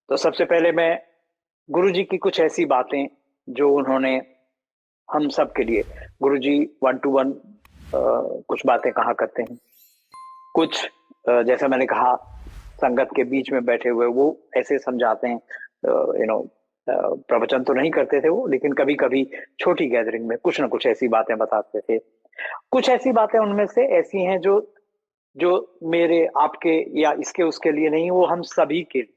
तो सबसे पहले मैं गुरु जी की कुछ ऐसी बातें जो उन्होंने हम सब के लिए, गुरु जी वन टू वन कुछ बातें कहा करते हैं। कुछ जैसा मैंने कहा, संगत के बीच में बैठे हुए वो ऐसे समझाते हैं। प्रवचन तो नहीं करते थे वो, लेकिन कभी कभी छोटी गैदरिंग में कुछ ना कुछ ऐसी बातें बताते थे। कुछ ऐसी बातें उनमें से ऐसी हैं जो जो मेरे आपके या इसके उसके लिए नहीं, वो हम सभी के लिए,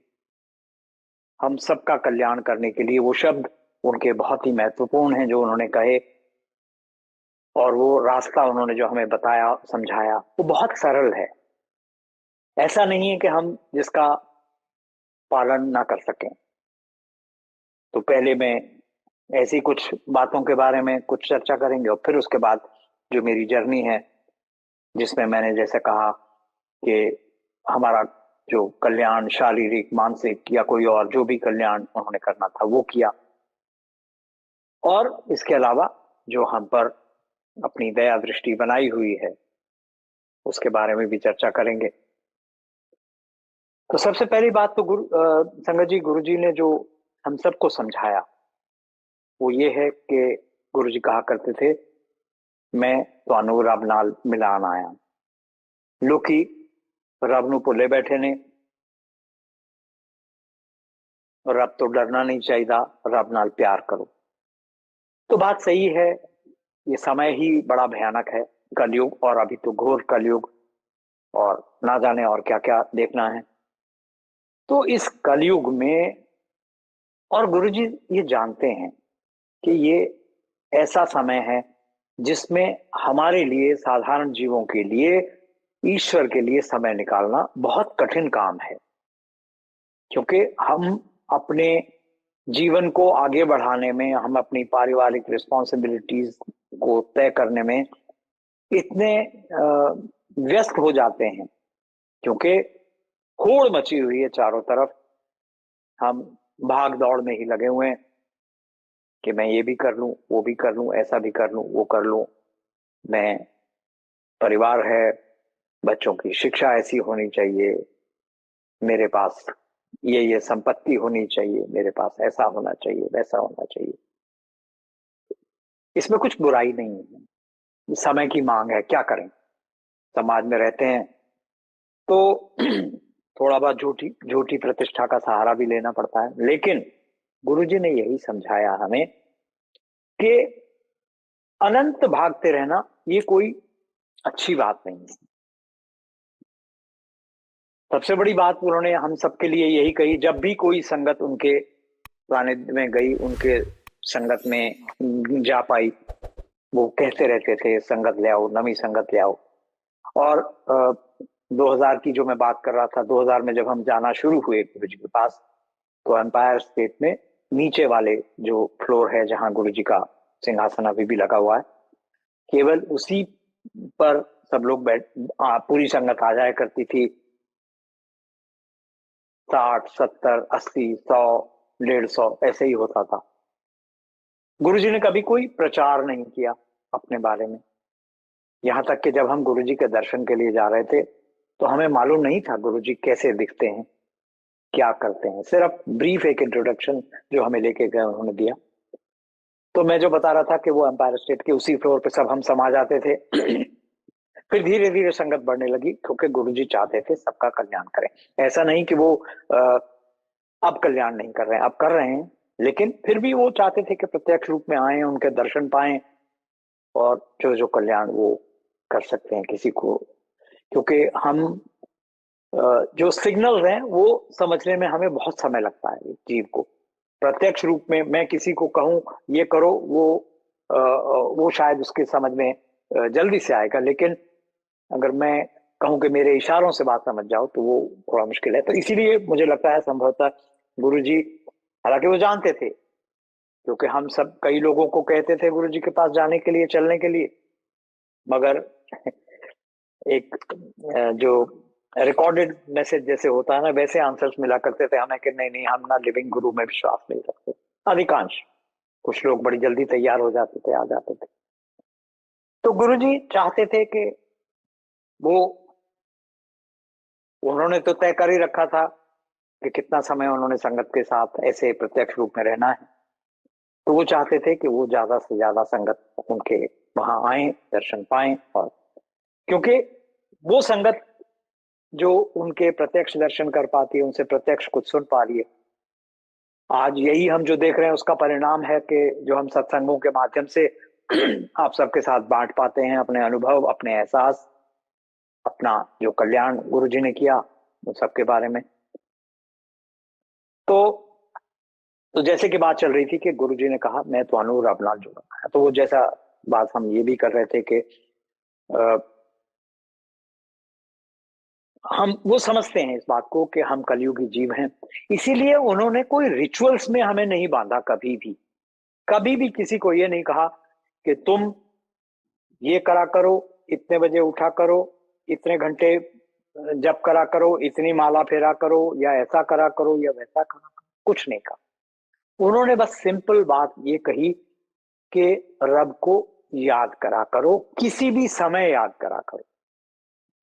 हम सबका कल्याण करने के लिए वो शब्द उनके बहुत ही महत्वपूर्ण हैं जो उन्होंने कहे। और वो रास्ता उन्होंने जो हमें बताया, समझाया, वो बहुत सरल है। ऐसा नहीं है कि हम जिसका पालन ना कर सकें। तो पहले मैं ऐसी कुछ बातों के बारे में कुछ चर्चा करेंगे, और फिर उसके बाद जो मेरी जर्नी है, जिसमें मैंने जैसे कहा कि हमारा जो कल्याण, शारीरिक, मानसिक या कोई और जो भी कल्याण उन्होंने करना था वो किया, और इसके अलावा जो हम पर अपनी दया दृष्टि बनाई हुई है उसके बारे में भी चर्चा करेंगे। तो सबसे पहली बात तो संगत जी, गुरु जी ने जो हम सबको समझाया वो ये है कि गुरु जी कहा करते थे, मैं ਤੁਹਾਨੂੰ रब नाल मिलान आया। लोकी रब ਨੂੰ भुले बैठे ने, रब तो डरना नहीं चाहिए, रब नाल प्यार करो। तो बात सही है, ये समय ही बड़ा भयानक है, कलयुग, और अभी तो घोर कलयुग, और ना जाने और क्या क्या देखना है। तो इस कलयुग में, और गुरुजी ये जानते हैं कि ये ऐसा समय है जिसमें हमारे लिए, साधारण जीवों के लिए, ईश्वर के लिए समय निकालना बहुत कठिन काम है। क्योंकि हम अपने जीवन को आगे बढ़ाने में, हम अपनी पारिवारिक रिस्पॉन्सिबिलिटीज को तय करने में इतने व्यस्त हो जाते हैं, क्योंकि होड़ मची हुई है चारों तरफ। हम भाग दौड़ में ही लगे हुए हैं कि मैं ये भी कर लूं, वो भी कर लूं, ऐसा भी कर लूं, वो कर लूं। मैं, परिवार है, बच्चों की शिक्षा ऐसी होनी चाहिए, मेरे पास ये संपत्ति होनी चाहिए, मेरे पास ऐसा होना चाहिए, वैसा होना चाहिए। इसमें कुछ बुराई नहीं है, समय की मांग है, क्या करें। समाज में रहते हैं तो थोड़ा बहुत झूठी झूठी प्रतिष्ठा का सहारा भी लेना पड़ता है। लेकिन गुरुजी ने यही समझाया हमें कि अनंत भागते रहना ये कोई अच्छी बात नहीं है। सबसे बड़ी बात उन्होंने हम सबके लिए यही कही, जब भी कोई संगत उनके सानिध्य में गई, उनके संगत में जा पाई, वो कहते रहते थे, संगत ले आओ, नवी संगत ले आओ। और 2000 की जो मैं बात कर रहा था, 2000 में जब हम जाना शुरू हुए गुरु जी के पास, तो एम्पायर स्टेट में नीचे वाले जो फ्लोर है जहां गुरु जी का सिंहासन अभी भी लगा हुआ है, केवल उसी पर सब लोग पूरी संगत आ जाया करती थी। 60, 70, 80, 100, 150 ऐसे ही होता था। गुरुजी ने कभी कोई प्रचार नहीं किया अपने बारे में। यहां तक कि जब हम गुरुजी के दर्शन के लिए जा रहे थे तो हमें मालूम नहीं था गुरुजी कैसे दिखते हैं, क्या करते हैं। सिर्फ ब्रीफ एक इंट्रोडक्शन जो हमें लेके गए उन्होंने दिया। तो मैं जो बता रहा था कि वो एम्पायर स्टेट के उसी फ्लोर पे सब हम समा जाते थे। फिर धीरे धीरे संगत बढ़ने लगी, क्योंकि गुरुजी चाहते थे सबका कल्याण करें। ऐसा नहीं कि वो अब कल्याण नहीं कर रहे हैं, अब कर रहे हैं, लेकिन फिर भी वो चाहते थे कि प्रत्यक्ष रूप में आए, उनके दर्शन पाएं, और जो जो कल्याण वो कर सकते हैं किसी को। क्योंकि हम जो सिग्नल्स हैं वो समझने में हमें बहुत समय लगता है जीव को। प्रत्यक्ष रूप में मैं किसी को कहूं ये करो, वो शायद उसके समझ में जल्दी से आएगा, लेकिन अगर मैं कहूं कि मेरे इशारों से बात समझ जाओ तो वो थोड़ा मुश्किल है। तो इसीलिए मुझे लगता है संभवतः गुरुजी, हालांकि वो जानते थे, क्योंकि हम सब कई लोगों को कहते थे गुरुजी के पास जाने के लिए, चलने के लिए, मगर एक जो रिकॉर्डेड मैसेज जैसे होता है ना, वैसे आंसर्स मिला करते थे हमें कि नहीं नहीं, हम ना लिविंग गुरु में विश्वास नहीं रखते। अधिकांश, कुछ लोग बड़ी जल्दी तैयार हो जाते थे, आ जाते थे। तो गुरुजी चाहते थे कि वो, उन्होंने तो तय कर ही रखा था कि कितना समय उन्होंने संगत के साथ ऐसे प्रत्यक्ष रूप में रहना है, तो वो चाहते थे कि वो ज्यादा से ज्यादा संगत उनके वहां आए, दर्शन पाएं। और क्योंकि वो संगत जो उनके प्रत्यक्ष दर्शन कर पाती है, उनसे प्रत्यक्ष कुछ सुन पा रही है, आज यही हम जो देख रहे हैं उसका परिणाम है कि जो हम सत्संगों के माध्यम से आप सबके साथ बांट पाते हैं अपने अनुभव, अपने एहसास, अपना जो कल्याण गुरु जी ने किया उन सबके बारे में। तो तो जैसे कि बात चल रही थी कि गुरु जी ने कहा मैं तो अनूर अपना जुड़ा, तो वो जैसा बात हम ये भी कर रहे थे कि हम वो समझते हैं इस बात को कि हम कलयुगी जीव हैं, इसीलिए उन्होंने कोई रिचुअल्स में हमें नहीं बांधा। कभी भी किसी को ये नहीं कहा कि तुम ये करा करो, इतने बजे उठा करो, इतने घंटे जप करा करो, इतनी माला फेरा करो, या ऐसा करा करो या वैसा करा करो, कुछ नहीं कहा। उन्होंने बस सिंपल बात ये कही कि रब को याद करा करो, किसी भी समय याद करा करो।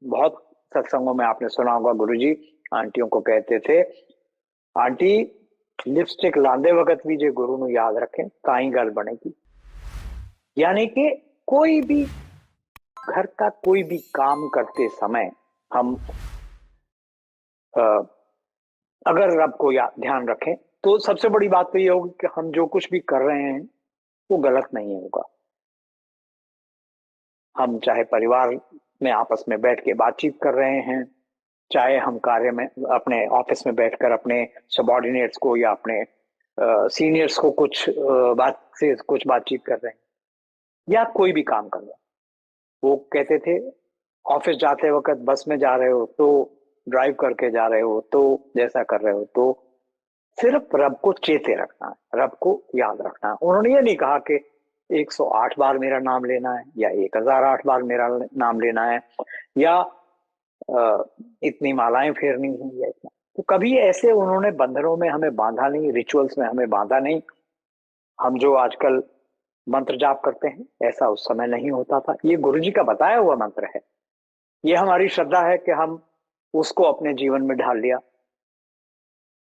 बहुत सत्संगों में आपने सुना होगा गुरुजी आंटियों को कहते थे, आंटी लिपस्टिक लांदे वक्त भी जो गुरु ने याद रखें ताई गल बनेगी। यानी कि कोई भी घर का कोई भी काम करते समय हम अगर रब को ध्यान रखें तो सबसे बड़ी बात तो ये होगी कि हम जो कुछ भी कर रहे हैं वो गलत नहीं होगा। हम चाहे परिवार में आपस में बैठ के बातचीत कर रहे हैं, चाहे हम कार्य में अपने ऑफिस में बैठकर अपने सबॉर्डिनेट्स को या अपने सीनियर्स को कुछ बातचीत कर रहे हैं, या कोई भी काम कर रहे हैं। वो कहते थे ऑफिस जाते वक्त बस में जा रहे हो तो, ड्राइव करके जा रहे हो तो, जैसा कर रहे हो तो सिर्फ रब को चेते रखना है, रब को याद रखना है। उन्होंने ये नहीं कहा कि 108 बार मेरा नाम लेना है या 1008 बार मेरा नाम लेना है या इतनी मालाएं फेरनी है या इतना। तो कभी ऐसे उन्होंने बंधनों में हमें बांधा नहीं, रिचुअल्स में हमें बांधा नहीं। हम जो आजकल मंत्र जाप करते हैं ऐसा उस समय नहीं होता था। ये गुरुजी का बताया हुआ मंत्र है। ये हमारी श्रद्धा है कि हम उसको अपने जीवन में ढाल लिया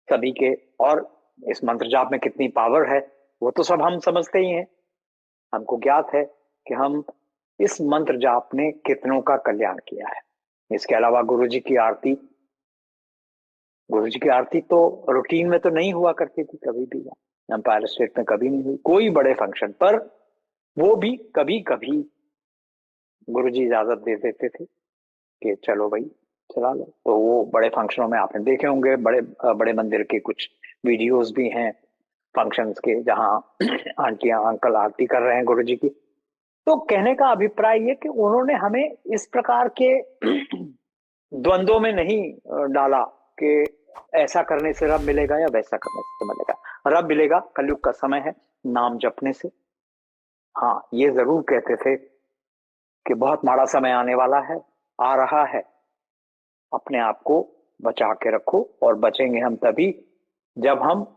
सभी के। और इस मंत्र जाप में कितनी पावर है वो तो सब हम समझते ही हैं। हमको ज्ञात है कि हम इस मंत्र जाप ने कितनों का कल्याण किया है। इसके अलावा गुरुजी की आरती तो रूटीन में तो नहीं हुआ करती थी कभी भी, एम्पायर स्टेट में कभी नहीं हुई कोई बड़े फंक्शन पर। वो भी कभी कभी गुरुजी इजाजत दे देते थे कि चलो भाई चला लो। तो वो बड़े फंक्शनों में आपने देखे होंगे, बड़े बड़े मंदिर के कुछ वीडियोस भी हैं फंक्शंस के, जहां आंटियां अंकल आरती कर रहे हैं गुरुजी की। तो कहने का अभिप्राय ये कि उन्होंने हमें इस प्रकार के द्वंद्वों में नहीं डाला कि ऐसा करने से रब मिलेगा या वैसा करने से मिलेगा। रब मिलेगा, कलयुग का समय है, नाम जपने से। हाँ, ये जरूर कहते थे कि बहुत माड़ा समय आने वाला है, आ रहा है, अपने आप को बचा के रखो। और बचेंगे हम तभी जब हम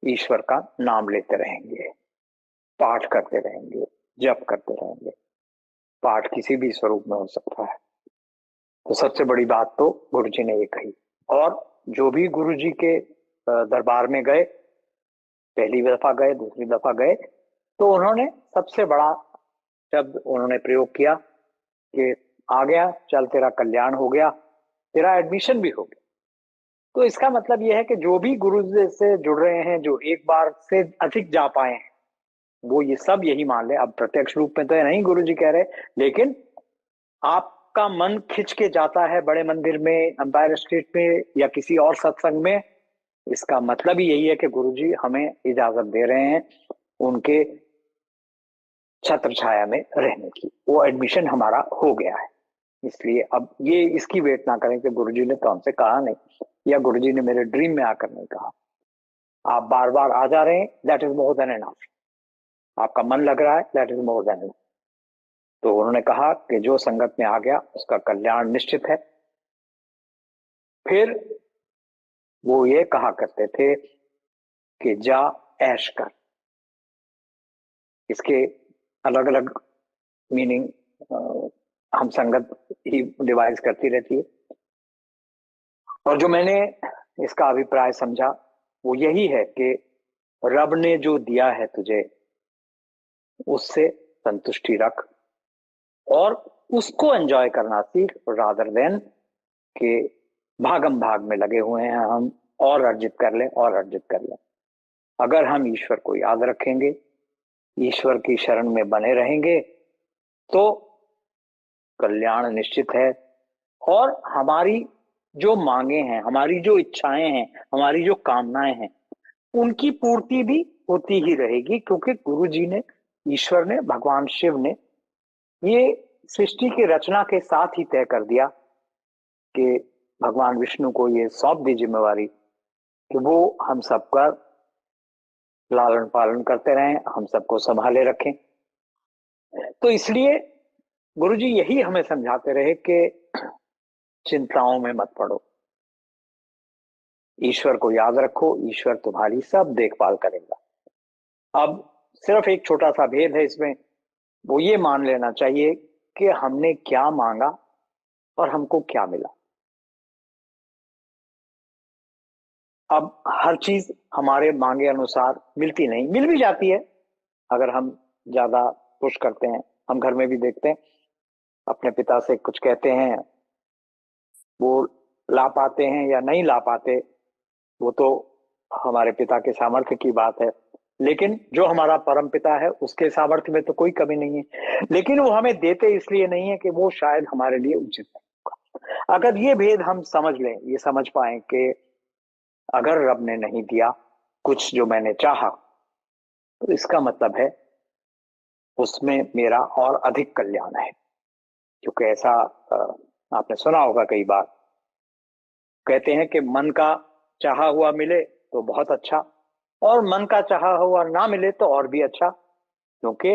ईश्वर का नाम लेते रहेंगे, पाठ करते रहेंगे, जप करते रहेंगे। पाठ किसी भी स्वरूप में हो सकता है। तो सबसे बड़ी बात तो गुरु जी ने ये कही। और जो भी गुरु जी के दरबार में गए, पहली दफा गए, दूसरी दफा गए, तो उन्होंने सबसे बड़ा शब्द उन्होंने प्रयोग किया कि आ गया, चल तेरा कल्याण हो गया, तेरा एडमिशन भी हो गया। तो इसका मतलब यह है कि जो भी गुरु से जुड़ रहे हैं, जो एक बार से अधिक जा पाए हैं, वो ये सब यही मान ले। अब प्रत्यक्ष रूप में तो नहीं गुरु जी कह रहे, लेकिन आपका मन खिंच के जाता है बड़े मंदिर में, एम्पायर स्टेट में या किसी और सत्संग में, इसका मतलब ही यही है कि गुरुजी हमें इजाजत दे रहे हैं उनके छत्र छाया में रहने की। वो एडमिशन हमारा हो गया है। इसलिए अब ये इसकी वेट ना करें कि गुरुजी ने तो हमसे कहा नहीं, या गुरुजी ने मेरे ड्रीम में आकर नहीं कहा। आप बार बार आ जा रहे हैं, that is more than enough. आपका मन लग रहा है, that is more than enough. तो उन्होंने कहा कि जो संगत में आ गया उसका कल्याण निश्चित है। फिर वो ये कहा करते थे कि जा ऐश कर। इसके अलग अलग मीनिंग हम संगत ही डिवाइस करती रहती है। और जो मैंने इसका अभिप्राय समझा वो यही है कि रब ने जो दिया है तुझे उससे संतुष्टि रख और उसको एंजॉय करना सीख, रादर देन कि भागम भाग में लगे हुए हैं हम, और अर्जित कर लें और अर्जित कर लें। अगर हम ईश्वर को याद रखेंगे, ईश्वर की शरण में बने रहेंगे, तो कल्याण निश्चित है। और हमारी जो मांगे हैं, हमारी जो इच्छाएं हैं, हमारी जो कामनाएं हैं, उनकी पूर्ति भी होती ही रहेगी, क्योंकि गुरु जी ने, ईश्वर ने, भगवान शिव ने ये सृष्टि की रचना के साथ ही तय कर दिया कि भगवान विष्णु को ये सौंप दी जिम्मेवारी कि वो हम सबका लालन पालन करते रहें, हम सबको संभाले रखें। तो इसलिए गुरु जी यही हमें समझाते रहे कि चिंताओं में मत पड़ो, ईश्वर को याद रखो, ईश्वर तुम्हारी सब देखभाल करेगा। अब सिर्फ एक छोटा सा भेद है इसमें, वो ये मान लेना चाहिए कि हमने क्या मांगा और हमको क्या मिला। अब हर चीज हमारे मांगे अनुसार मिलती नहीं, मिल भी जाती है अगर हम ज्यादा पुश करते हैं। हम घर में भी देखते हैं, अपने पिता से कुछ कहते हैं, वो ला पाते हैं या नहीं ला पाते, वो तो हमारे पिता के सामर्थ्य की बात है। लेकिन जो हमारा परम पिता है उसके सामर्थ्य में तो कोई कमी नहीं है, लेकिन वो हमें देते इसलिए नहीं है कि वो शायद हमारे लिए उचित है। अगर ये भेद हम समझ लें, ये समझ पाए कि अगर रब ने नहीं दिया कुछ जो मैंने चाहा, तो इसका मतलब है उसमें मेरा और अधिक कल्याण है। क्योंकि ऐसा आपने सुना होगा कई बार, कहते हैं कि मन का चाहा हुआ मिले तो बहुत अच्छा, और मन का चाहा हुआ ना मिले तो और भी अच्छा, क्योंकि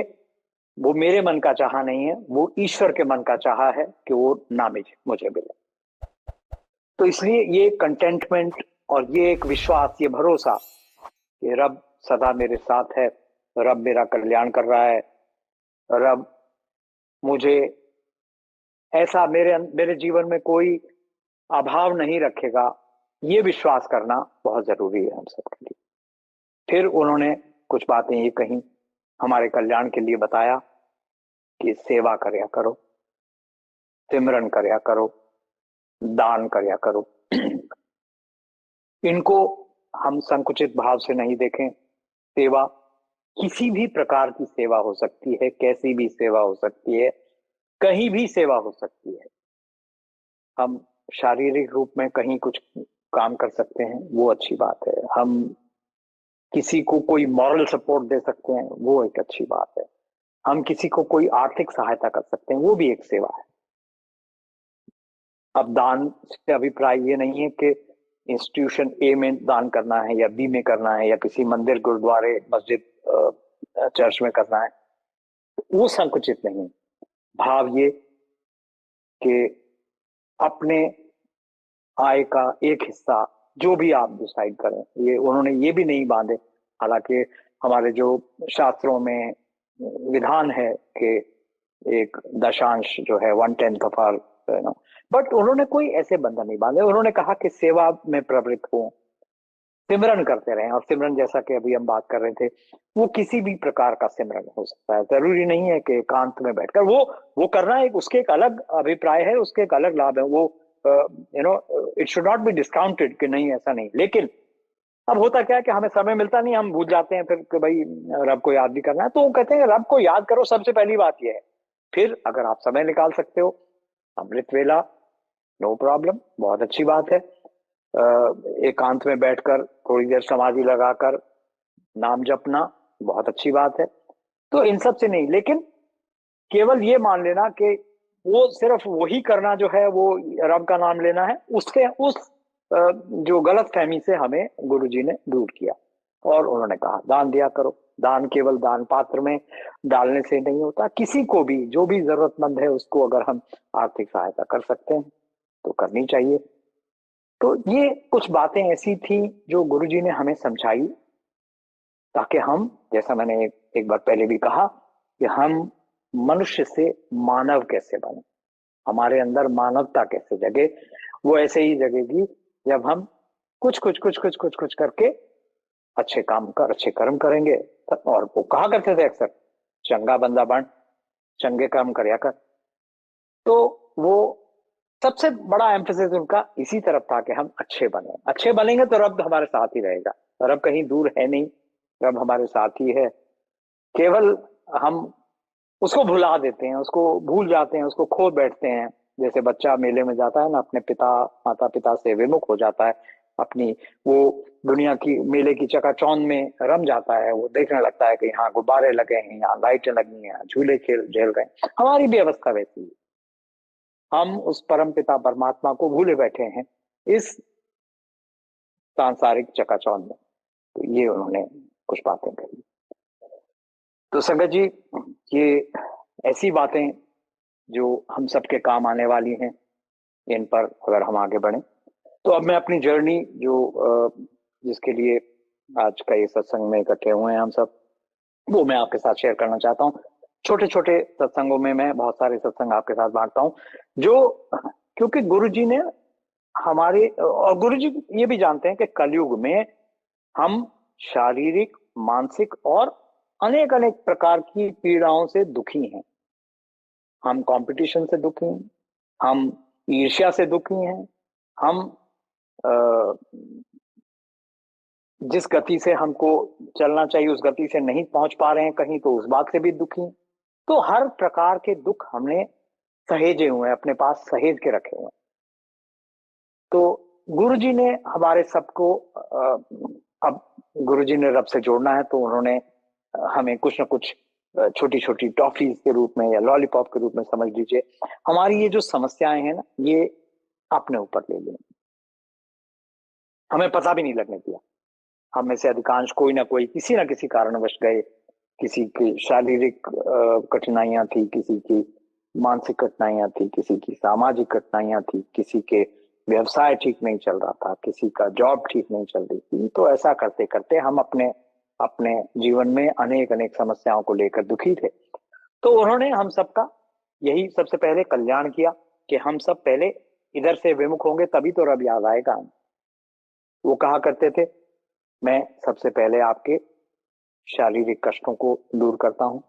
वो मेरे मन का चाहा नहीं है, वो ईश्वर के मन का चाहा है कि वो ना मुझे मिले। तो इसलिए ये कंटेंटमेंट और ये एक विश्वास, ये भरोसा कि रब सदा मेरे साथ है, रब मेरा कल्याण कर रहा है, रब मुझे ऐसा मेरे मेरे जीवन में कोई अभाव नहीं रखेगा, ये विश्वास करना बहुत जरूरी है हम सबके लिए। फिर उन्होंने कुछ बातें ये कही, हमारे कल्याण के लिए बताया कि सेवा करया करो, सिमरन करया करो, दान करया करो। इनको हम संकुचित भाव से नहीं देखें। सेवा किसी भी प्रकार की सेवा हो सकती है, कैसी भी सेवा हो सकती है, कहीं भी सेवा हो सकती है। हम शारीरिक रूप में कहीं कुछ काम कर सकते हैं, वो अच्छी बात है। हम किसी को कोई मॉरल सपोर्ट दे सकते हैं, वो एक अच्छी बात है। हम किसी को कोई आर्थिक सहायता कर सकते हैं, वो भी एक सेवा है। अब दान से अभिप्राय ये नहीं है कि इंस्टीट्यूशन ए में दान करना है या बी में करना है या किसी मंदिर, गुरुद्वारे, मस्जिद, चर्च में करना है, वो संकुचित नहीं। भाव ये कि अपने आय का एक हिस्सा जो भी आप डिसाइड करें, ये उन्होंने ये भी नहीं बांधे, हालांकि हमारे जो शास्त्रों में विधान है कि एक दशांश जो है 1/10 ऑफ आवर, बट उन्होंने कोई ऐसे बंधन नहीं बांधे। उन्होंने कहा कि सेवा में प्रवृत्त हो, सिमरन करते रहें। और सिमरन, जैसा कि अभी हम बात कर रहे थे, वो किसी भी प्रकार का सिमरन हो सकता है, जरूरी नहीं है कि एकांत में बैठकर वो करना। एक उसके एक अलग अभिप्राय है, उसके एक अलग लाभ है। वो it should not be discounted कि नहीं, ऐसा नहीं। लेकिन अब होता क्या है कि हमें समय मिलता नहीं, हम भूल जाते हैं फिर कि भाई रब को याद भी करना है। तो वो कहते हैं रब को याद करो, सबसे पहली बात यह है। फिर अगर आप समय निकाल सकते हो, अमृत वेला, नो प्रॉब्लम, बहुत अच्छी बात है। एकांत में बैठकर थोड़ी देर समाधि लगाकर नाम जपना, बहुत अच्छी बात है। तो इन सब से नहीं, लेकिन केवल ये मान लेना कि वो सिर्फ वही करना जो है वो रब का नाम लेना है, उससे उस जो गलत फहमी से हमें गुरुजी ने दूर किया। और उन्होंने कहा दान दिया करो। दान केवल दान पात्र में डालने से नहीं होता, किसी को भी, जो भी जरूरतमंद है उसको अगर हम आर्थिक सहायता कर सकते हैं तो करनी चाहिए। तो ये कुछ बातें ऐसी थी जो गुरुजी ने हमें समझाई, ताकि हम, जैसा मैंने एक बार पहले भी कहा, कि हम मनुष्य से मानव कैसे बने, हमारे अंदर मानवता कैसे जगे। वो ऐसे ही जगेगी जब हम कुछ कुछ कुछ कुछ कुछ कुछ करके अच्छे कर्म करेंगे। और वो कहा करते थे अक्सर, चंगा बंदा बन, चंगे कर्म करया कर। तो वो सबसे बड़ा एम्फेसिस उनका इसी तरफ था कि हम अच्छे बने, अच्छे बनेंगे तो रब हमारे साथ ही रहेगा। रब कहीं दूर है नहीं, रब हमारे साथ ही है। केवल हम उसको भुला देते हैं, उसको भूल जाते हैं, उसको खो बैठते हैं। जैसे बच्चा मेले में जाता है ना, अपने माता पिता से विमुख हो जाता है, अपनी वो दुनिया की मेले की चकाचौंध में रम जाता है। वो देखने लगता है कि यहाँ गुब्बारे लगे हैं, यहाँ लाइटें लगी हैं, झूले खेल झेल रहे हैं। हमारी भी अवस्था वैसी है, हम उस परम पिता परमात्मा को भूले बैठे हैं इस सांसारिक चकाचौंध में। तो ये उन्होंने कुछ बातें कही। तो संगत जी, ये ऐसी बातें जो हम सबके काम आने वाली हैं, इन पर अगर हम आगे बढ़े तो अब मैं अपनी जर्नी जो जिसके लिए आज का ये सत्संग में इकट्ठे हुए हैं हम सब, वो मैं आपके साथ शेयर करना चाहता हूँ। छोटे छोटे सत्संगों में मैं बहुत सारे सत्संग आपके साथ बांटता हूँ, जो क्योंकि गुरु जी ने हमारे, और गुरु जी ये भी जानते हैं कि कलयुग में हम शारीरिक, मानसिक और अनेक अनेक प्रकार की पीड़ाओं से दुखी हैं। हम कंपटीशन से दुखी हैं, हम ईर्ष्या से दुखी हैं, हम जिस गति से हमको चलना चाहिए उस गति से नहीं पहुंच पा रहे हैं कहीं, तो उस बात से भी दुखी। तो हर प्रकार के दुख हमने सहेजे हुए हैं, अपने पास सहेज के रखे हुए हैं। तो गुरु जी ने हमारे सबको अब गुरु जी ने रब से जोड़ना है, तो उन्होंने हमें कुछ ना कुछ छोटी छोटी टॉफीज के रूप में या लॉलीपॉप के रूप में समझ लीजिए, हमारी ये जो समस्याएं हैं ना, ये अपने ऊपर ले ली, हमें पता भी नहीं लगने दिया। हम में से अधिकांश कोई ना कोई किसी ना किसी कारणवश गए, किसी की शारीरिक कठिनाइयां थी, किसी की मानसिक कठिनाइयां थी, किसी की सामाजिक कठिनाइयां थी, किसी के व्यवसाय ठीक नहीं चल रहा था, किसी का जॉब ठीक नहीं चल रही थी। तो ऐसा करते करते हम अपने अपने जीवन में अनेक अनेक समस्याओं को लेकर दुखी थे। तो उन्होंने हम सबका यही सबसे पहले कल्याण किया कि हम सब पहले इधर से विमुख होंगे तभी तो रब याद आएगा। वो कहा करते थे, मैं सबसे पहले आपके शारीरिक कष्टों को दूर करता हूं,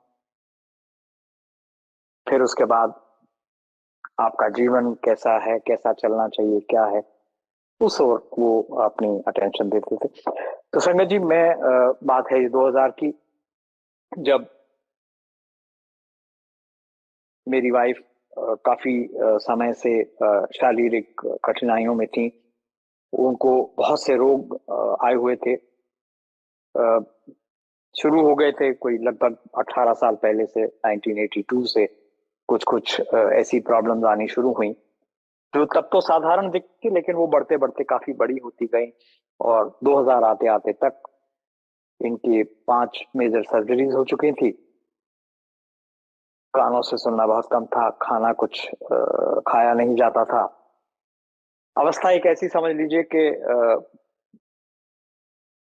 फिर उसके बाद आपका जीवन कैसा है, कैसा चलना चाहिए, क्या है, उस ओर वो अपनी अटेंशन देते थे। तो संगत जी, मैं बात है 2000 की, जब मेरी वाइफ काफी समय से शारीरिक कठिनाइयों में थी, उनको बहुत से रोग आए हुए थे, शुरू हो गए थे कोई लगभग 18 साल पहले से, 1982 से कुछ कुछ ऐसी प्रॉब्लम्स आनी शुरू हुई, जो तब तो साधारण दिखती, लेकिन वो बढ़ते बढ़ते काफी बड़ी होती गई। और 2000 आते आते तक इनकी 5 मेजर सर्जरीज हो चुकी थी। कानों से सुनना बहुत कम था, खाना कुछ खाया नहीं जाता था। अवस्था एक ऐसी समझ लीजिए कि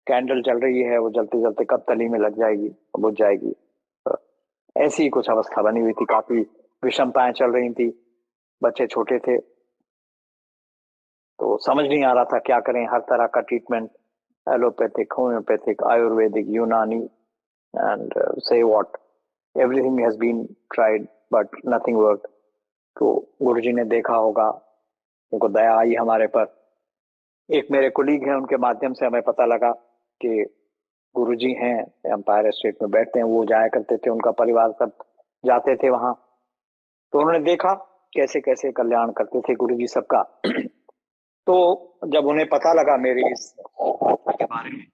कैंडल जल रही है, वो जलते जलते कब तली में लग जाएगी, बुझ जाएगी, ऐसी ही कुछ अवस्था बनी हुई थी। काफी विषमताएं चल रही थी, बच्चे छोटे थे, तो समझ नहीं आ रहा था क्या करें। हर तरह का treatment, allopathic, homeopathic, Ayurvedic, Unani, and say what, everything has been tried but nothing work. तो गुरुजी ने देखा होगा, उनको दया आई हमारे पर। एक मेरे कोलीग हैं, उनके माध्यम से हमें पता लगा कि गुरुजी हैं, एम्पायर एस्टेट में बैठते हैं, वो जाया करते थे, उनका परिवार सब जाते थे वहां। तो उन्होंने देखा कैसे कैसे कल्याण करते थे गुरुजी सबका। तो जब उन्हें पता लगा मेरे इस के बारे में,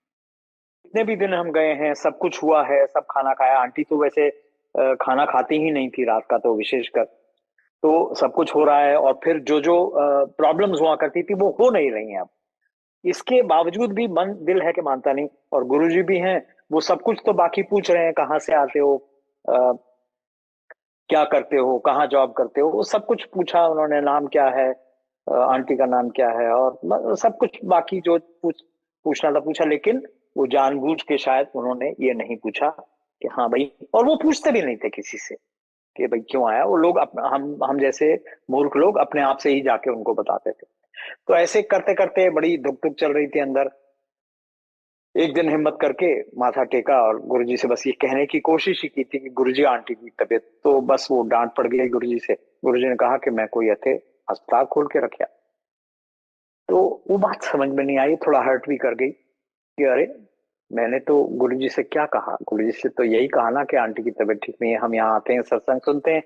इतने भी दिन हम गए हैं, सब कुछ हुआ है, सब खाना खाया। आंटी तो वैसे खाना खाती ही नहीं थी रात का, तो विशेषकर तो सब कुछ हो रहा है, और फिर जो जो प्रॉब्लम्स हुआ करती थी वो हो नहीं रही हैं अब। इसके बावजूद भी मन दिल है कि मानता नहीं, और गुरुजी भी हैं, वो सब कुछ तो बाकी पूछ रहे हैं, कहाँ से आते हो, क्या करते हो, कहाँ जॉब करते हो, वो सब कुछ पूछा उन्होंने, नाम क्या है, आंटी का नाम क्या है, और सब कुछ बाकी जो पूछना था पूछा। लेकिन वो जानबूझ के शायद उन्होंने ये नहीं पूछा कि हाँ भाई, और वो पूछते भी नहीं थे किसी से कि भाई क्यों आया। वो लोग हम जैसे मूर्ख लोग अपने आप से ही जाके उनको बताते थे। तो ऐसे करते करते बड़ी धुक धुक चल रही थी अंदर। एक दिन हिम्मत करके माथा टेका और गुरुजी से बस ये कहने की कोशिश ही की थी कि गुरुजी आंटी की तबीयत, तो बस वो डांट पड़ गई गुरुजी से। गुरुजी ने कहा कि मैं कोई ऐसे अस्पताल खोल के रखा। तो वो बात समझ में नहीं आई, थोड़ा हर्ट भी कर गई कि अरे मैंने तो गुरुजी से क्या कहा, गुरुजी से तो यही कहा ना कि आंटी की तबीयत ठीक नहीं है। हम यहाँ आते हैं, सत्संग सुनते हैं,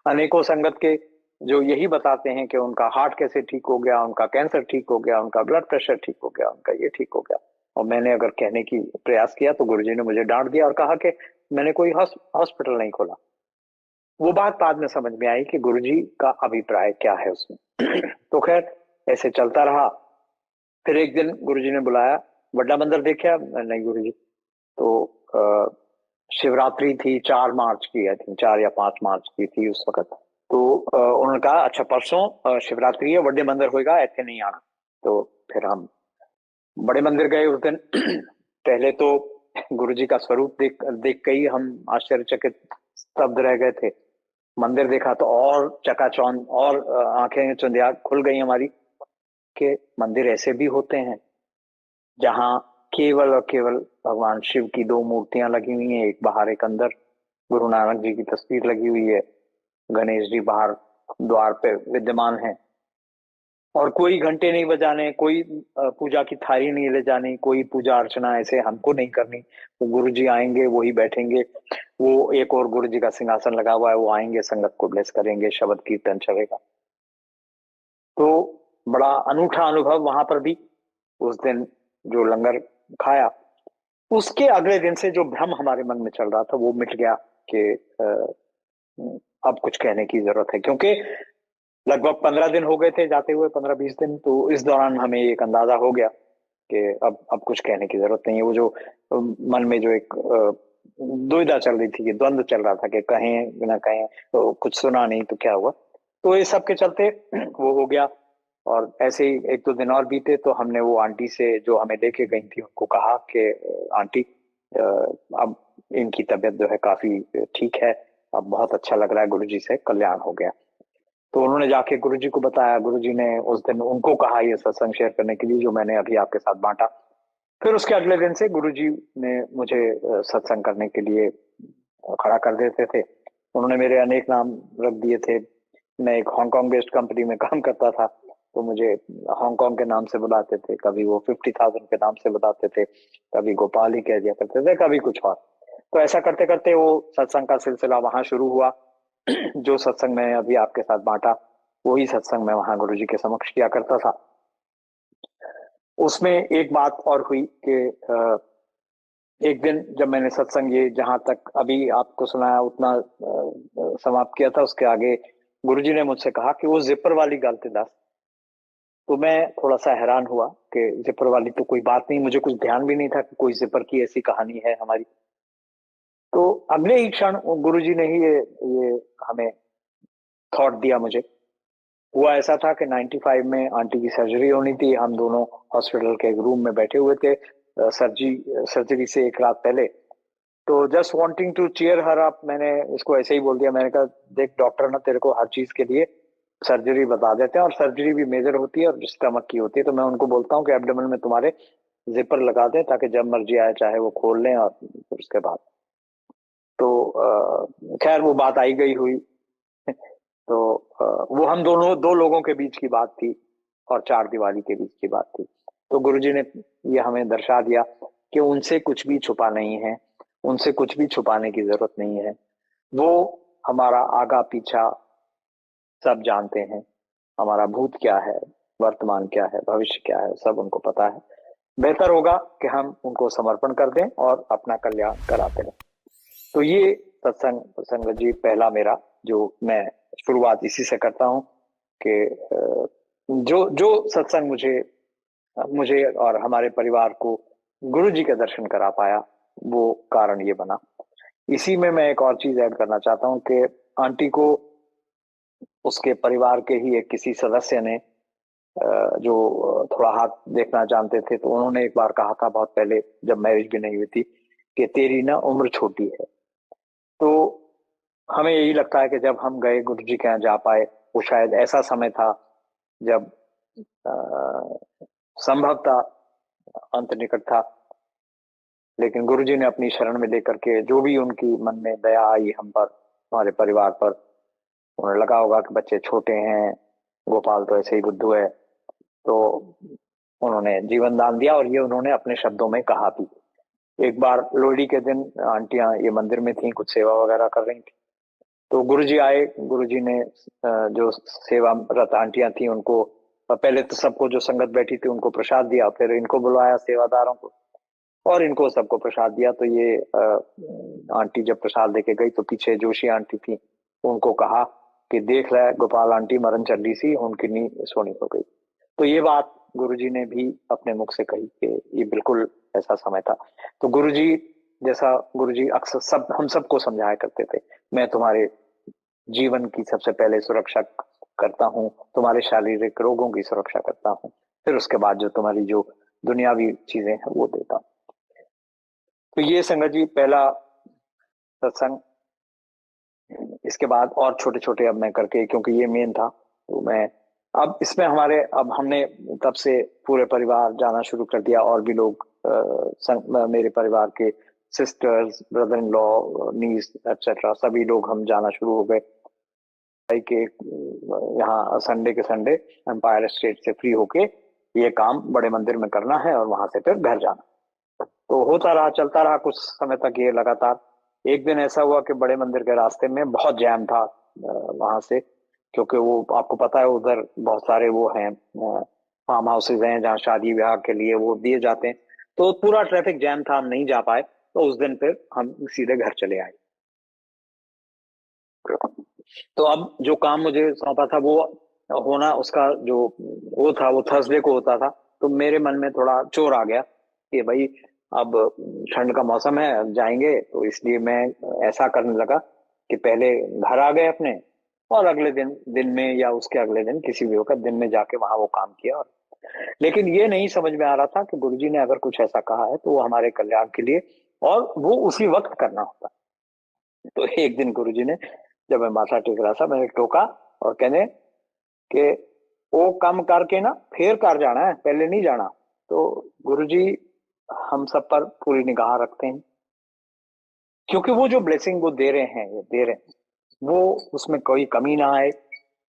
अनेकों संगत के जो यही बताते हैं कि उनका हार्ट कैसे ठीक हो गया, उनका कैंसर ठीक हो गया, उनका ब्लड प्रेशर ठीक हो गया, उनका ये ठीक हो गया। और मैंने अगर कहने की प्रयास किया तो गुरुजी ने मुझे डांट दिया और कहा कि मैंने कोई हॉस्पिटल नहीं खोला। वो बात बाद में समझ में आई कि गुरुजी का अभिप्राय क्या है उसमें। तो खैर ऐसे चलता रहा। फिर एक दिन गुरुजी ने बुलाया, बड़ा मंदिर देखा? नहीं गुरुजी। तो शिवरात्रि थी, 4 मार्च की, आई थिंक 4 या 5 मार्च की थी उस वक्त। तो उन्होंने कहा अच्छा परसों शिवरात्रि है, बड़े मंदिर होएगा, ऐसे नहीं आना। तो फिर हम बड़े मंदिर गए उस दिन। पहले तो गुरुजी का स्वरूप देख देख के ही हम आश्चर्यचकित स्तब्ध रह गए थे। मंदिर देखा तो और चकाचौंध, और आंखें चुंधिया खुल गई हमारी कि मंदिर ऐसे भी होते हैं जहां केवल और केवल भगवान शिव की 2 मूर्तियां लगी हुई हैं, एक बाहर एक अंदर। गुरु नानक जी की तस्वीर लगी हुई है, गणेश जी बाहर द्वार पे विद्यमान है। और कोई घंटे नहीं बजाने, कोई पूजा की थाली नहीं ले जानी, कोई पूजा अर्चना ऐसे हमको नहीं करनी। वो गुरु जी आएंगे, वही बैठेंगे। वो एक और गुरु जी का सिंहासन लगा हुआ है, वो आएंगे, संगत को ब्लेस करेंगे, शब्द कीर्तन चलेगा। तो बड़ा अनूठा अनुभव वहां पर भी। उस दिन जो लंगर खाया, उसके अगले दिन से जो भ्रम हमारे मन में चल रहा था वो मिट गया कि अब कुछ कहने की जरूरत है। क्योंकि लगभग 15 दिन हो गए थे जाते हुए, 15-20 दिन। तो इस दौरान हमें एक अंदाजा हो गया कि अब कुछ कहने की जरूरत नहीं है। वो जो मन में जो एक दुविधा चल रही थी, कि द्वंद्व चल रहा था कि कहें ना कहें, तो कुछ सुना नहीं तो क्या हुआ। तो इस सब के चलते वो हो गया। और ऐसे ही 1-2 दिन और बीते तो हमने वो आंटी से जो हमें लेके गई थी उनको कहा कि आंटी अब इनकी तबीयत जो है काफी ठीक है, अब बहुत अच्छा लग रहा है, गुरुजी से कल्याण हो गया। तो उन्होंने जाके गुरुजी को बताया, गुरुजी ने उस दिन उनको कहा ये सत्संग शेयर करने के लिए जो मैंने अभी आपके साथ बांटा। फिर उसके अगले दिन से गुरुजी ने मुझे सत्संग करने के लिए खड़ा कर देते थे। उन्होंने मेरे अनेक नाम रख दिए थे। मैं एक हांगकांग बेस्ड कंपनी में काम करता था, तो मुझे हांगकांग के नाम से बुलाते थे, कभी वो 50,000 के नाम से बुलाते थे, कभी गोपाल ही कह दिया करते थे, कभी कुछ और। तो ऐसा करते करते वो सत्संग का सिलसिला वहां शुरू हुआ। जो सत्संग मैंने अभी आपके साथ बांटा, वही सत्संग मैं वहां गुरुजी के समक्ष किया करता था। उसमें एक बात और हुई कि एक दिन जब मैंने सत्संग ये जहां तक अभी आपको सुनाया उतना समाप्त किया था, उसके आगे गुरुजी ने मुझसे कहा कि वो जिपर वाली गलती दस। तो मैं थोड़ा सा हैरान हुआ कि जिपर वाली तो कोई बात नहीं, मुझे कुछ ध्यान भी नहीं था कि कोई जिपर की ऐसी कहानी है हमारी। तो अगले ही क्षण गुरुजी ने ही ये हमें थॉट दिया मुझे। हुआ ऐसा था कि 95 में आंटी की सर्जरी होनी थी। हम दोनों हॉस्पिटल के एक रूम में बैठे हुए थे सर्जरी से एक रात पहले। तो just wanting to cheer her up, मैंने इसको ऐसे ही बोल दिया। मैंने कहा देख डॉक्टर ना तेरे को हर चीज के लिए सर्जरी बता देते हैं, और सर्जरी भी मेजर होती है और स्टमक की होती है। तो मैं उनको बोलता हूँ कि एब्डोमेन में तुम्हारे जिपर लगा दें ताकि जब मर्जी आए चाहे वो खोल लें, और फिर उसके बाद तो खैर वो बात आई गई हुई। तो वो हम दोनों 2 लोगों के बीच की बात थी और 4 दीवारी के बीच की बात थी। तो गुरुजी ने ये हमें दर्शा दिया कि उनसे कुछ भी छुपा नहीं है, उनसे कुछ भी छुपाने की जरूरत नहीं है। वो हमारा आगा पीछा सब जानते हैं, हमारा भूत क्या है, वर्तमान क्या है, भविष्य क्या है, सब उनको पता है। बेहतर होगा कि हम उनको समर्पण कर दें और अपना कल्याण कराते रहें। तो ये सत्संग संगत जी पहला मेरा, जो मैं शुरुआत इसी से करता हूँ कि जो जो सत्संग मुझे मुझे और हमारे परिवार को गुरु जी के दर्शन करा पाया, वो कारण ये बना। इसी में मैं एक और चीज ऐड करना चाहता हूँ कि आंटी को उसके परिवार के ही एक किसी सदस्य ने जो थोड़ा हाथ देखना जानते थे, तो उन्होंने एक बार कहा था बहुत पहले जब मैरिज भी नहीं हुई थी कि तेरी ना उम्र छोटी है। तो हमें यही लगता है कि जब हम गए गुरु जी के यहाँ जा पाए, वो शायद ऐसा समय था जब संभवतः अंत निकट था, लेकिन गुरुजी ने अपनी शरण में लेकर के जो भी उनकी मन में दया आई हम पर, हमारे परिवार पर, उन्हें लगा होगा कि बच्चे छोटे हैं, गोपाल तो ऐसे ही बुद्धू है, तो उन्होंने जीवन दान दिया। और ये उन्होंने अपने शब्दों में कहा भी। एक बार लोहड़ी के दिन आंटियां ये मंदिर में थी, कुछ सेवा वगैरह कर रही थी, तो गुरुजी आए। गुरुजी ने जो सेवारत आंटियां थी उनको पहले तो सबको, जो संगत बैठी थी उनको प्रसाद दिया, फिर इनको बुलवाया सेवादारों को, और इनको सबको प्रसाद दिया। तो ये आंटी जब प्रसाद देके गई तो पीछे जोशी आंटी थी, उनको कहा कि देख रहा है गोपाल आंटी मरण चली सी, उनकी नींद सोनी हो गई। तो ये बात गुरुजी ने भी अपने मुख से कही कि ये बिल्कुल ऐसा समय था। तो गुरुजी जैसा गुरुजी अक्सर हम सबको समझाया करते थे, मैं तुम्हारे जीवन की सबसे पहले सुरक्षा करता हूँ, तुम्हारे शारीरिक रोगों की सुरक्षा करता हूँ, फिर उसके बाद जो तुम्हारी जो दुनियावी चीजें हैं वो देता हूँ। तो ये संगत जी पहला सत्संग। इसके बाद और छोटे छोटे अब मैं करके, क्योंकि ये मेन था, तो मैं अब इसमें अब हमने तब से पूरे परिवार जाना शुरू कर दिया, और भी लोग मेरे परिवार के sisters, brother in law, niece etcetera, सभी लोग हम जाना शुरू हो गए कि यहाँ संडे के संडे एम्पायर स्टेट से फ्री होके ये काम बड़े मंदिर में करना है और वहां से फिर घर जाना। तो होता रहा, चलता रहा कुछ समय तक ये लगातार। एक दिन ऐसा हुआ कि बड़े मंदिर के रास्ते में बहुत जैम था वहां से, क्योंकि वो आपको पता है उधर बहुत सारे वो हैं फार्म हाउसेज हैं जहाँ शादी ब्याह के लिए वो दिए जाते हैं। तो पूरा ट्रैफिक जैम था, हम नहीं जा पाए। तो उस दिन फिर हम सीधे घर चले आए। तो अब जो काम मुझे सौंपा था वो होना, उसका जो वो था वो थर्सडे को होता था। तो मेरे मन में थोड़ा चोर आ गया कि भाई अब ठंड का मौसम है, अब जाएंगे, तो इसलिए मैं ऐसा करने लगा कि पहले घर आ गए अपने, और अगले दिन दिन में या उसके अगले दिन किसी भी वक्त दिन में जाके वहां वो काम किया। लेकिन ये नहीं समझ में आ रहा था कि गुरुजी ने अगर कुछ ऐसा कहा है तो वो हमारे कल्याण के लिए, और वो उसी वक्त करना होता। तो एक दिन गुरुजी ने, जब मैं माथा टेक रहा था, मैंने टोका और कहने कि वो कम करके ना फिर कर जाना है, पहले नहीं जाना। तो गुरुजी हम सब पर पूरी निगाह रखते हैं, क्योंकि वो जो ब्लेसिंग वो दे रहे हैं, वो उसमें कोई कमी ना आए,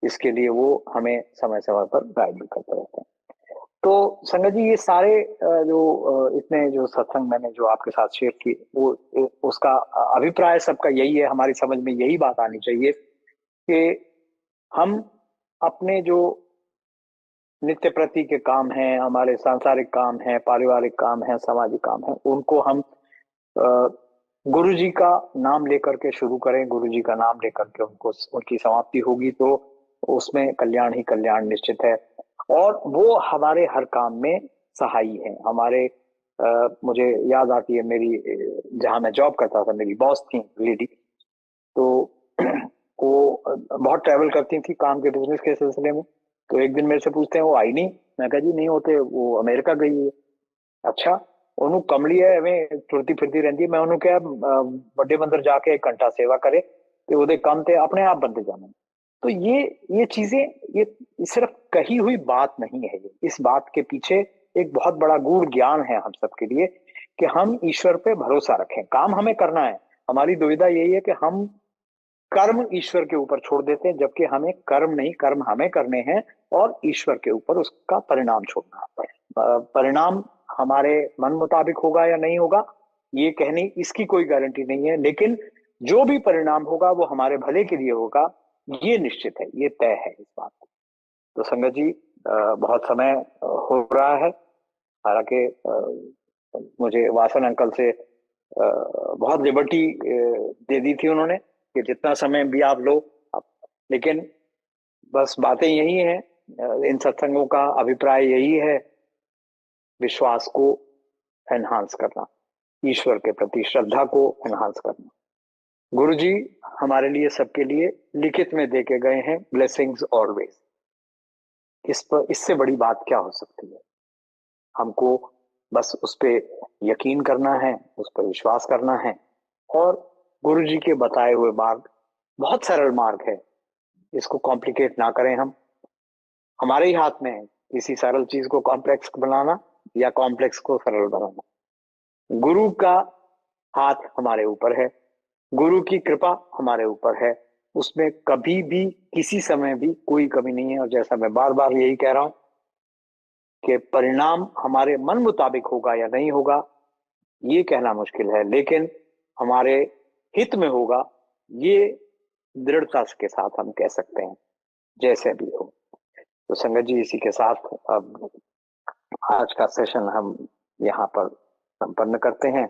इसके लिए वो हमें समय समय पर गाइड भी करते रहते हैं। तो संगत जी ये सारे इतने जो सत्संग मैंने जो आपके साथ शेयर किए, वो उसका अभिप्राय सबका यही है, हमारी समझ में यही बात आनी चाहिए कि हम अपने जो नित्य प्रति के काम हैं, हमारे सांसारिक काम हैं, पारिवारिक काम हैं, सामाजिक काम हैं, उनको हम गुरु जी का नाम लेकर के शुरू करें। गुरु जी का नाम लेकर के उनको उनकी समाप्ति होगी तो उसमें कल्याण ही कल्याण निश्चित है, और वो हमारे हर काम में सहायी है। हमारे मुझे याद आती है मेरी, जहां मैं जॉब करता था, मेरी बॉस थी लेडी, तो वो बहुत ट्रैवल करती थी काम के बिजनेस के सिलसिले में। तो एक दिन मेरे से पूछते हैं वो आई नहीं। मैं कहा जी नहीं होते, वो अमेरिका गई है। अच्छा, ਉਹਨੂੰ कमली है ਐਵੇਂ ਤੁਰਦੀ ਫਿਰਦੀ ਰਹਿੰਦੀ है। मैं ਉਹਨੂੰ ਕਿਹਾ ਵੱਡੇ ਮੰਦਰ जाके 1 घंटा सेवा करे ਤੇ ਉਹਦੇ ਕੰਮ ਤੇ अपने आप बनते जाना। तो ये चीजें, ये सिर्फ कही हुई बात नहीं है, ये इस बात के पीछे एक बहुत बड़ा गूढ़ ज्ञान है हम सबके लिए कि हम ईश्वर पे भरोसा रखें। काम हमें करना है, हमारी दुविधा यही है कि हम कर्म ईश्वर के ऊपर छोड़ देते हैं, जबकि हमें कर्म नहीं, कर्म हमें करने हैं और ईश्वर के ऊपर उसका परिणाम छोड़ना है। परिणाम हमारे मन मुताबिक होगा या नहीं होगा ये कहने इसकी कोई गारंटी नहीं है, लेकिन जो भी परिणाम होगा वो हमारे भले के लिए होगा, ये निश्चित है, ये तय है इस बात। तो संगत जी बहुत समय हो रहा है, हालांकि मुझे वासन अंकल से बहुत लिबर्टी दे दी थी उन्होंने कि जितना समय भी आप लो आप, लेकिन बस बातें यही हैं, इन सत्संगों का अभिप्राय यही है, विश्वास को एनहांस करना, ईश्वर के प्रति श्रद्धा को एनहांस करना। गुरु जी हमारे लिए, सबके लिए लिखित में देके गए हैं ब्लेसिंग्स ऑलवेज। इस पर इससे बड़ी बात क्या हो सकती है। हमको बस उस पर यकीन करना है, उस पर विश्वास करना है, और गुरु जी के बताए हुए मार्ग बहुत सरल मार्ग है, इसको कॉम्प्लिकेट ना करें। हम हमारे ही हाथ में है किसी सरल चीज को कॉम्प्लेक्स बनाना या कॉम्प्लेक्स को सरल बनाना। गुरु का हाथ हमारे ऊपर है, गुरु की कृपा हमारे ऊपर है, उसमें कभी भी किसी समय भी कोई कमी नहीं है। और जैसा मैं बार बार यही कह रहा हूं कि परिणाम हमारे मन मुताबिक होगा या नहीं होगा ये कहना मुश्किल है, लेकिन हमारे हित में होगा ये दृढ़ता के साथ हम कह सकते हैं, जैसे भी हो। तो संगत जी, इसी के साथ अब आज का सेशन हम यहाँ पर संपन्न करते हैं।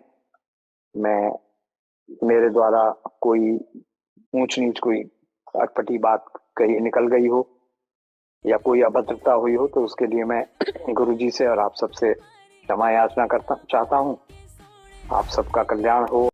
मैं मेरे द्वारा कोई ऊंच नीच, कोई अटपटी बात कही निकल गई हो या कोई अभद्रता हुई हो तो उसके लिए मैं गुरु जी से और आप सबसे क्षमा याचना करता चाहता हूँ। आप सबका कल्याण हो।